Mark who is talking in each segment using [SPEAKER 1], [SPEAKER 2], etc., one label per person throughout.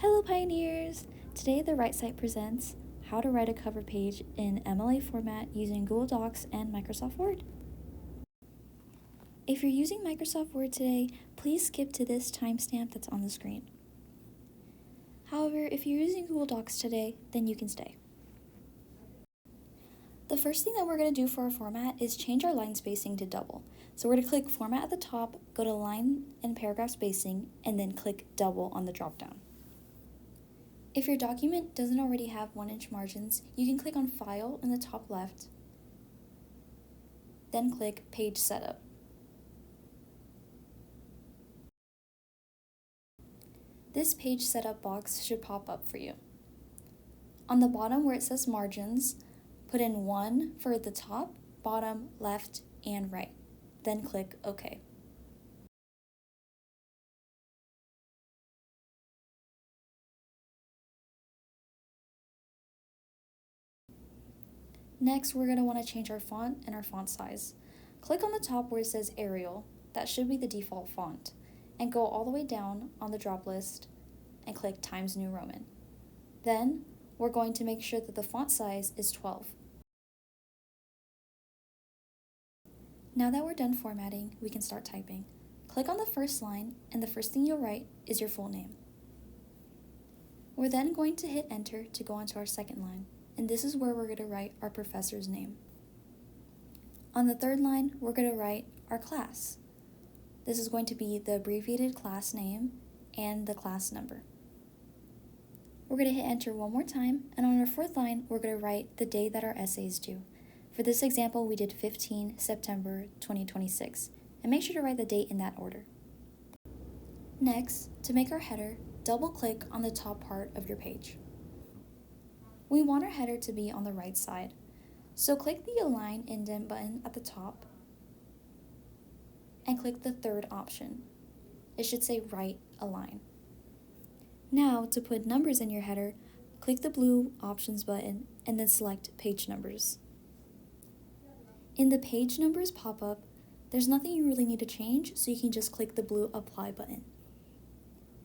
[SPEAKER 1] Hello Pioneers! Today the Right Site presents how to write a cover page in MLA format using Google Docs and Microsoft Word. If you're using Microsoft Word today, please skip to this timestamp that's on the screen. However, if you're using Google Docs today, then you can stay. The first thing that we're going to do for our format is change our line spacing to double. So we're going to click Format at the top, go to Line and Paragraph Spacing, and then click Double on the dropdown. If your document doesn't already have 1-inch margins, you can click on File in the top left, then click Page Setup. This page setup box should pop up for you. On the bottom where it says Margins, put in 1 for the top, bottom, left, and right. Then click OK. Next, we're going to want to change our font and our font size. Click on the top where it says Arial, that should be the default font, and go all the way down on the drop list and click Times New Roman. Then, we're going to make sure that the font size is 12. Now that we're done formatting, we can start typing. Click on the first line, and the first thing you'll write is your full name. We're then going to hit Enter to go on to our second line, and this is where we're going to write our professor's name. On the third line, we're going to write our class. This is going to be the abbreviated class name and the class number. We're going to hit Enter one more time, and on our fourth line, we're going to write the day that our essay is due. For this example, we did 15 September 2026, and make sure to write the date in that order. Next, to make our header, double-click on the top part of your page. We want our header to be on the right side, so click the Align Indent button at the top and click the third option. It should say Right Align. Now, to put numbers in your header, click the blue Options button and then select Page Numbers. In the Page Numbers pop-up, there's nothing you really need to change, so you can just click the blue Apply button.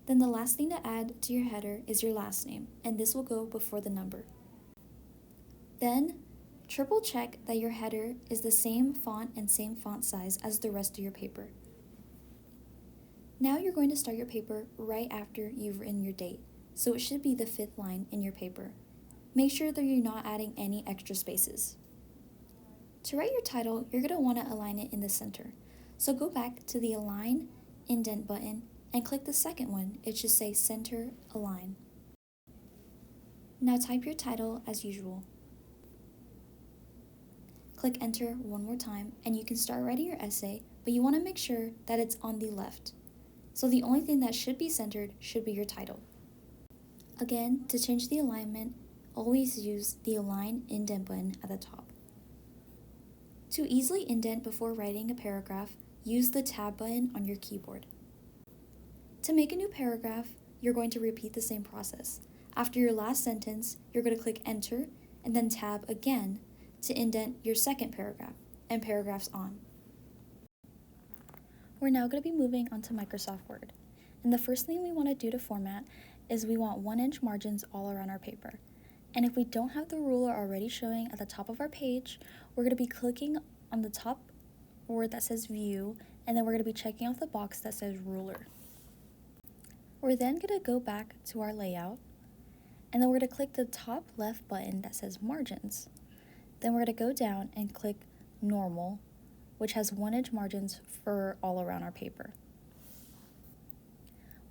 [SPEAKER 1] Then the last thing to add to your header is your last name, and this will go before the number. Then, triple check that your header is the same font and same font size as the rest of your paper. Now you're going to start your paper right after you've written your date, so it should be the 5th line in your paper. Make sure that you're not adding any extra spaces. To write your title, you're going to want to align it in the center. So go back to the Align Indent button and click the second one. It should say Center Align. Now type your title as usual. Click Enter one more time and you can start writing your essay, but you want to make sure that it's on the left. So the only thing that should be centered should be your title. Again, to change the alignment, always use the Align Indent button at the top. To easily indent before writing a paragraph, use the Tab button on your keyboard. To make a new paragraph, you're going to repeat the same process. After your last sentence, you're going to click Enter and then Tab again to indent your second paragraph and paragraphs on. We're now going to be moving on to Microsoft Word. And the first thing we want to do to format is we want 1-inch margins all around our paper. And if we don't have the ruler already showing at the top of our page, we're going to be clicking on the top word that says View, and then we're going to be checking off the box that says Ruler. We're then going to go back to our layout, and then we're going to click the top left button that says Margins. Then we're going to go down and click Normal, which has 1-inch margins for all around our paper.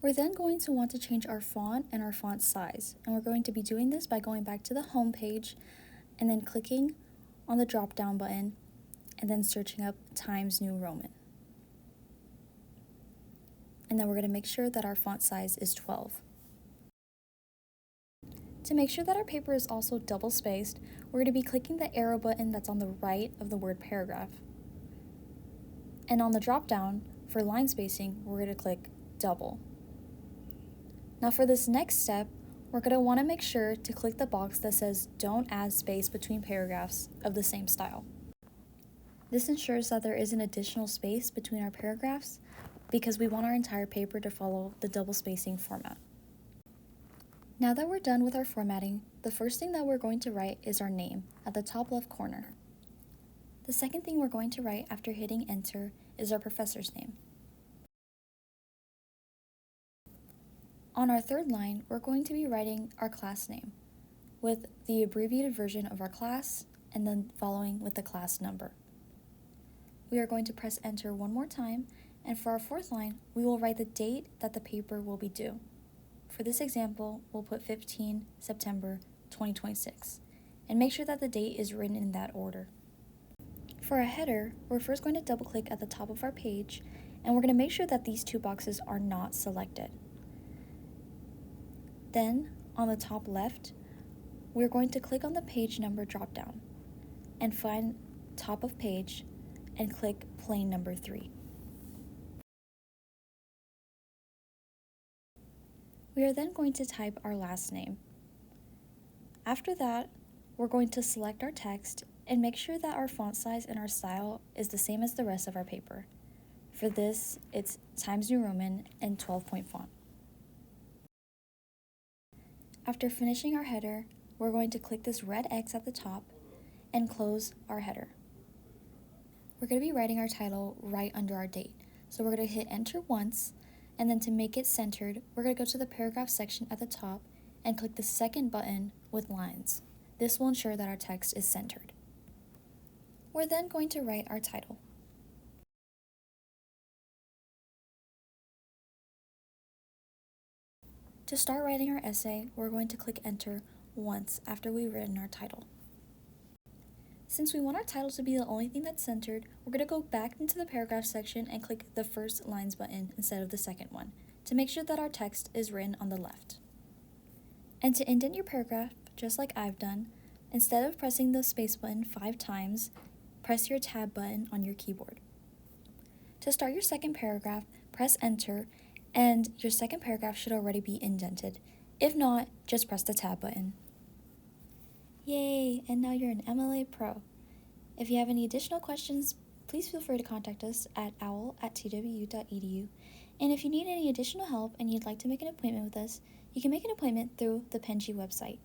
[SPEAKER 1] We're then going to want to change our font and our font size, and we're going to be doing this by going back to the home page and then clicking on the drop down button and then searching up Times New Roman. And then we're going to make sure that our font size is 12. To make sure that our paper is also double spaced, we're going to be clicking the arrow button that's on the right of the word paragraph. And on the drop down for line spacing, we're going to click double. Now for this next step, we're going to want to make sure to click the box that says Don't Add Space Between Paragraphs of the same style. This ensures that there is an additional space between our paragraphs because we want our entire paper to follow the double spacing format. Now that we're done with our formatting, the first thing that we're going to write is our name at the top left corner. The second thing we're going to write after hitting enter is our professor's name. On our third line, we're going to be writing our class name with the abbreviated version of our class and then following with the class number. We are going to press enter one more time, and for our fourth line, we will write the date that the paper will be due. For this example, we'll put 15 September 2026 and make sure that the date is written in that order. For a header, we're first going to double click at the top of our page, and we're going to make sure that these two boxes are not selected. Then, on the top left, we're going to click on the page number dropdown and find top of page and click plain number 3. We are then going to type our last name. After that, we're going to select our text and make sure that our font size and our style is the same as the rest of our paper. For this, it's Times New Roman and 12-point font. After finishing our header, we're going to click this red X at the top and close our header. We're going to be writing our title right under our date. So we're going to hit enter once, and then to make it centered, we're going to go to the paragraph section at the top and click the second button with lines. This will ensure that our text is centered. We're then going to write our title. To start writing our essay, we're going to click enter once after we've written our title. Since we want our title to be the only thing that's centered, we're going to go back into the paragraph section and click the first lines button instead of the second one to make sure that our text is written on the left. And to indent your paragraph, just like I've done, instead of pressing the space button 5 times, press your tab button on your keyboard. To start your second paragraph, press enter, and your second paragraph should already be indented. If not, just press the tab button. Yay, and now you're an MLA Pro. If you have any additional questions, please feel free to contact us at owl@twu.edu. And if you need any additional help and you'd like to make an appointment with us, you can make an appointment through the Penji website.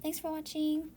[SPEAKER 1] Thanks for watching.